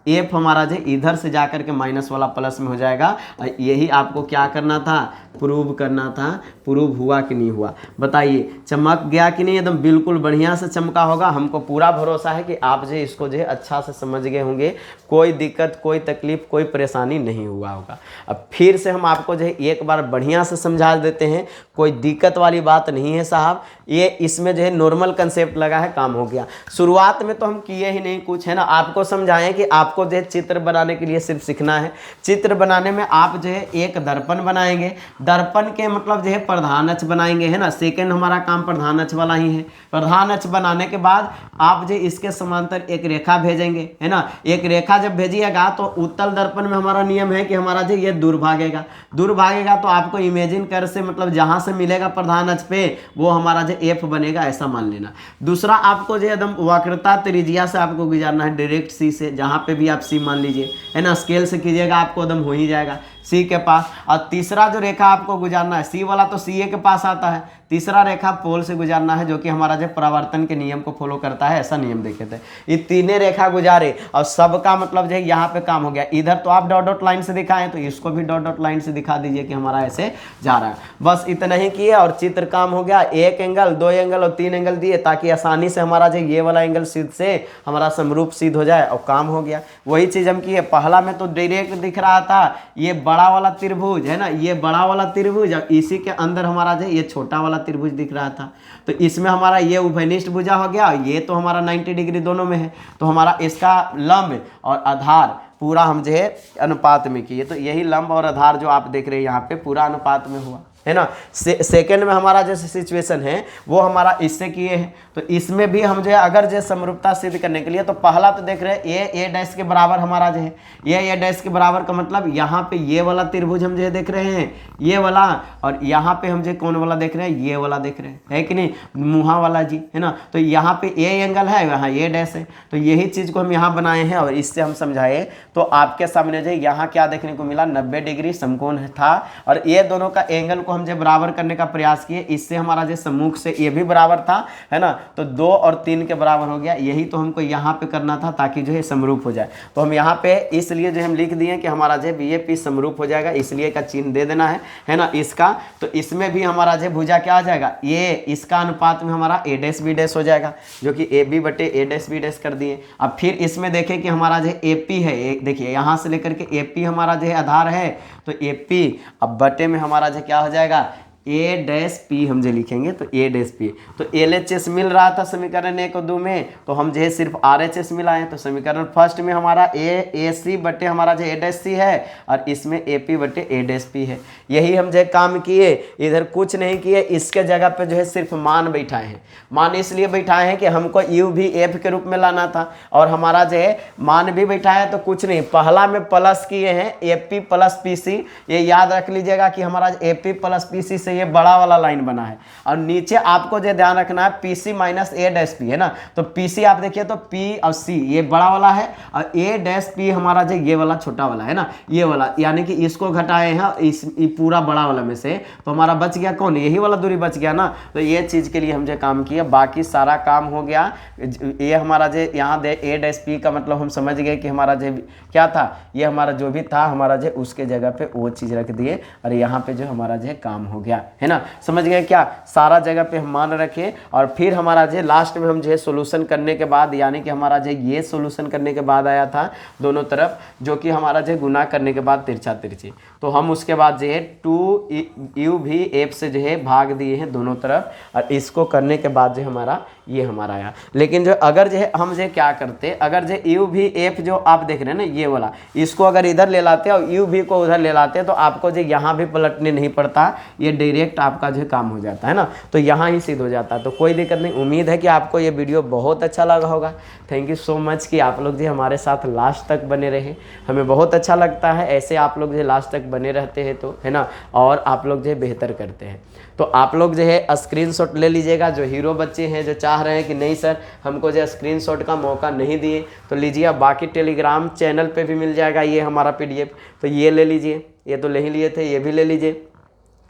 1/f हमारा जो इधर से जाकर के माइनस वाला प्लस में हो जाएगा। और यही आपको क्या करना था, प्रूव करना था। प्रूव हुआ कि नहीं हुआ, बताइए, चमक गया कि नहीं, एकदम बिल्कुल बढ़िया से चमका होगा। हमको पूरा भरोसा है कि आप जो इसको जो है अच्छा से समझ गए होंगे, कोई दिक्कत, कोई तकलीफ, कोई परेशानी नहीं हुआ होगा। अब फिर से हम आपको जो है एक बार बढ़िया से समझा देते हैं, कोई दिक्कत वाली बात नहीं है साहब, ये इसमें जो है नॉर्मल कंसेप्ट लगा है, काम हो गया। शुरुआत में तो हम किए ही नहीं कुछ, है ना, आपको समझाएं कि आपको जो है चित्र बनाने के लिए सिर्फ सीखना है। चित्र बनाने में आप जो है एक दर्पण बनाएंगे, दर्पण के मतलब जो है प्रधान अक्ष बनाएंगे, है ना, सेकंड हमारा काम प्रधान अक्ष वाला ही है। प्रधान अक्ष बनाने के बाद आप जो इसके समांतर एक रेखा भेजेंगे, है ना, एक रेखा जब भेजिएगा तो उत्तल दर्पण में हमारा नियम है कि हमारा जो ये दूर भागेगा तो आपको इमेजिन कर से मतलब जहां से मिलेगा प्रधान अक्ष पे वो हमारा जो f बनेगा, ऐसा मान लेना। दूसरा आपको जो एकदम वक्रता त्रिज्या से आपको गुजारना है, डायरेक्ट c से, जहां पे भी आप c मान लीजिए, है ना, स्केल से कीजिएगा आपको एकदम हो ही जाएगा c के पास। और तीसरा जो रेखा आपको गुजारना है, c वाला तो CA के पास आता है, तीसरा रेखा पोल से गुजारना है जो कि हमारा जो परावर्तन के नियम को फॉलो करता है, ऐसा नियम देखे थे। ये तीनों रेखा गुजारे और सबका मतलब जो है यहाँ पे काम हो गया। इधर तो आप डॉट डॉट लाइन से दिखाएं तो इसको भी डॉट डॉट लाइन से दिखा दीजिए कि हमारा ऐसे जा रहा है। बस इतना ही किए और चित्र काम हो गया। एक एंगल, 2 एंगल और 3 एंगल दिए ताकि आसानी से हमारा जो ये वाला एंगल सिद्ध से हमारा समरूप सिद्ध हो जाए और काम हो गया। वही चीज़ हम किए। पहला में तो डायरेक्ट दिख रहा था ये बड़ा वाला त्रिभुज, है ना, ये बड़ा वाला त्रिभुज, और इसी के अंदर हमारा जो ये छोटा वाला त्रिभुज दिख रहा था। तो इसमें हमारा ये उभयनिष्ठ भुजा हो गया, ये तो हमारा 90 डिग्री दोनों में है, तो हमारा इसका लंब और आधार पूरा हम जो है अनुपात में किए। तो यही लंब और आधार जो आप देख रहे हैं यहाँ पे पूरा अनुपात में हुआ, है ना। सेकंड में हमारा जैसे सिचुएशन है वो हमारा इससे किए हैं। तो इसमें भी हम जो है अगर जो समरूपता सिद्ध करने के लिए, तो पहला तो देख रहे हैं ए डैश के बराबर हमारा जो है, ये ए डैश के बराबर का मतलब यहाँ पे ये वाला त्रिभुज हम जो देख रहे हैं ये वाला, और यहाँ पे हम जो कौन वाला देख रहे हैं, ये वाला देख रहे हैं, है कि नहीं, मुहा वाला जी, है ना। तो यहाँ पे ए एंगल है, यहाँ ए डैश है, तो यही चीज़ को हम यहाँ बनाए हैं और इससे हम समझाए। तो आपके सामने जो यहाँ क्या देखने को मिला, 90 डिग्री समकोण था, और ये दोनों का एंगल को हम जो बराबर करने का प्रयास किए। इससे हमारा जो सम्मुख से ये भी बराबर था, है ना, तो 2 और 3 के बराबर हो गया। यही तो हमको यहाँ पे करना था ताकि जो है समरूप हो जाए। तो हम यहाँ पे इसलिए जो हम लिख दिए कि हमारा जो ये पी समरूप हो जाएगा, इसलिए का चिन्ह दे देना है ना इसका। तो इसमें भी हमारा जो भुजा क्या आ जाएगा, ये इसका अनुपात में हमारा ए डैश बी डैश हो जाएगा, जो कि ए बी बटे ए डैश बी डैश कर दिए। अब फिर इसमें देखें कि हमारा जो ए पी है, देखिए यहाँ से लेकर के ए पी हमारा जो है आधार है, तो ए पी अब बटे में हमारा जो क्या हो जाएगा, ए डैश पी हम जो लिखेंगे तो ए डैश पी। तो LHS मिल रहा था समीकरण 1 और 2 में, तो हम जो है सिर्फ RHS मिला है। तो समीकरण फर्स्ट में हमारा AC बटे हमारा जो A डैश सी है और इसमें AP बटे A डैश पी है। यही हम जो काम किए, इधर कुछ नहीं किए, इसके जगह पे जो है सिर्फ मान बैठाए हैं। मान इसलिए बैठाए हैं कि हमको U भी F के रूप में लाना था और हमारा जो है मान भी बैठाया, तो कुछ नहीं, पहला में प्लस किए हैं AP प्लस PC। ये याद रख लीजिएगा कि हमारा AP प्लस PC से ये बड़ा वाला लाइन बना है और नीचे आपको जो ध्यान रखना है PC minus A dash P है ना। तो PC आप देखिए तो P और C ये बड़ा वाला है और A डैश पी हमारा जो ये वाला छोटा वाला है ना, ये वाला, यानी कि इसको घटाए हैं इस पूरा बड़ा वाला में से, तो हमारा बच गया कौन, यही वाला दूरी बच गया ना। तो ये चीज़ के लिए हम जो काम किया, बाकी सारा काम हो गया। ये हमारा जो यहाँ दे A डैश पी का मतलब हम समझ गए कि हमारा जो क्या था, ये हमारा जो भी था हमारा जो उसके जगह पे वो चीज़ रख दिए और यहाँ पे जो हमारा जो काम हो गया है ना। समझ गए क्या, सारा जगह पे हम मान रखे और फिर हमारा जो लास्ट में हम जो है सोल्यूशन करने के बाद, यानी कि हमारा जो ये सोल्यूशन करने के बाद आया था दोनों तरफ, जो कि हमारा जो गुना करने के बाद तिरछा तिरछी, तो हम उसके बाद जो है 2U भी F से जो है भाग दिए हैं दोनों तरफ और इसको करने के बाद जो हमारा ये हमारा आया। लेकिन जो अगर जो है हम जो क्या करते, अगर जो U भी F जो आप देख रहे हैं ना ये वाला, इसको अगर इधर ले लाते और U भी को उधर ले लाते तो आपको जो यहाँ भी पलटने नहीं पड़ता, ये डायरेक्ट आपका जो काम हो जाता है ना, तो यहाँ ही सिद्ध हो जाता है। तो कोई दिक्कत नहीं। उम्मीद है कि आपको ये वीडियो बहुत अच्छा लगा होगा। थैंक यू सो मच कि आप लोग जो हमारे साथ लास्ट तक बने रहे, हमें बहुत अच्छा लगता है ऐसे आप लोग जो लास्ट तक बने रहते हैं, तो है ना, और आप लोग जो बेहतर करते हैं। तो आप लोग जो है स्क्रीनशॉट ले लीजिएगा, जो हीरो बच्चे हैं जो चाह रहे हैं कि नहीं सर हमको जो स्क्रीनशॉट का मौका नहीं दिए, तो लीजिए। बाकी टेलीग्राम चैनल पे भी मिल जाएगा ये हमारा PDF, तो ये ले लीजिए, ये तो ले ही लिए थे, ये भी ले लीजिए,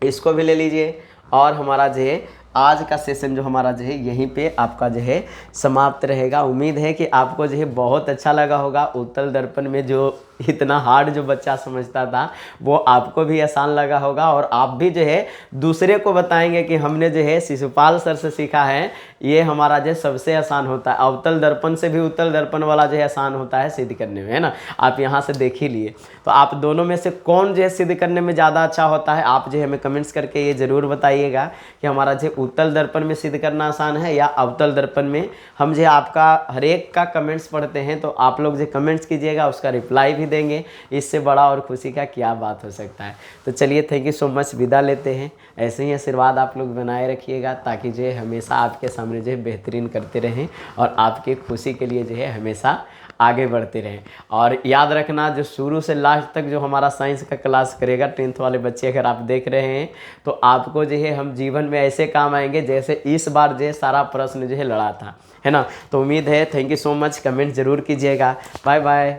इसको भी ले लीजिए। और हमारा जो है आज का सेशन जो हमारा जो है यहीं पे आपका जो है समाप्त रहेगा। उम्मीद है कि आपको जो है बहुत अच्छा लगा होगा। उत्तल दर्पण में जो इतना हार्ड जो बच्चा समझता था वो आपको भी आसान लगा होगा और आप भी जो है दूसरे को बताएंगे कि हमने जो है शिशुपाल सर से सीखा है, ये हमारा जो सबसे आसान होता है। अवतल दर्पण से भी उत्तल दर्पण वाला जो है आसान होता है सिद्ध करने में, है ना। आप यहाँ से देख ही लिए। तो आप दोनों में से कौन जो है सिद्ध करने में ज़्यादा अच्छा होता है, आप जो है हमें कमेंट्स करके ये ज़रूर बताइएगा कि हमारा जो उत्तल दर्पण में सिद्ध करना आसान है या अवतल दर्पण में। हम जो आपका हर एक का कमेंट्स पढ़ते हैं, तो आप लोग जो कमेंट्स कीजिएगा उसका रिप्लाई भी देंगे। इससे बड़ा और खुशी का क्या बात हो सकता है। तो चलिए थैंक यू सो मच, विदा लेते हैं। ऐसे ही आशीर्वाद आप लोग बनाए रखिएगा ताकि जो है हमेशा आपके सामने जो है बेहतरीन करते रहें और आपकी खुशी के लिए जो है हमेशा आगे बढ़ते रहें। और याद रखना जो शुरू से लास्ट तक जो हमारा साइंस का क्लास करेगा 10th वाले बच्चे अगर आप देख रहे हैं, तो आपको जो है हम जीवन में ऐसे काम आएंगे जैसे इस बार जो है सारा प्रश्न जो है लड़ा था, है ना। तो उम्मीद है। Thank you so much. Comment ज़रूर कीजिएगा। Bye bye.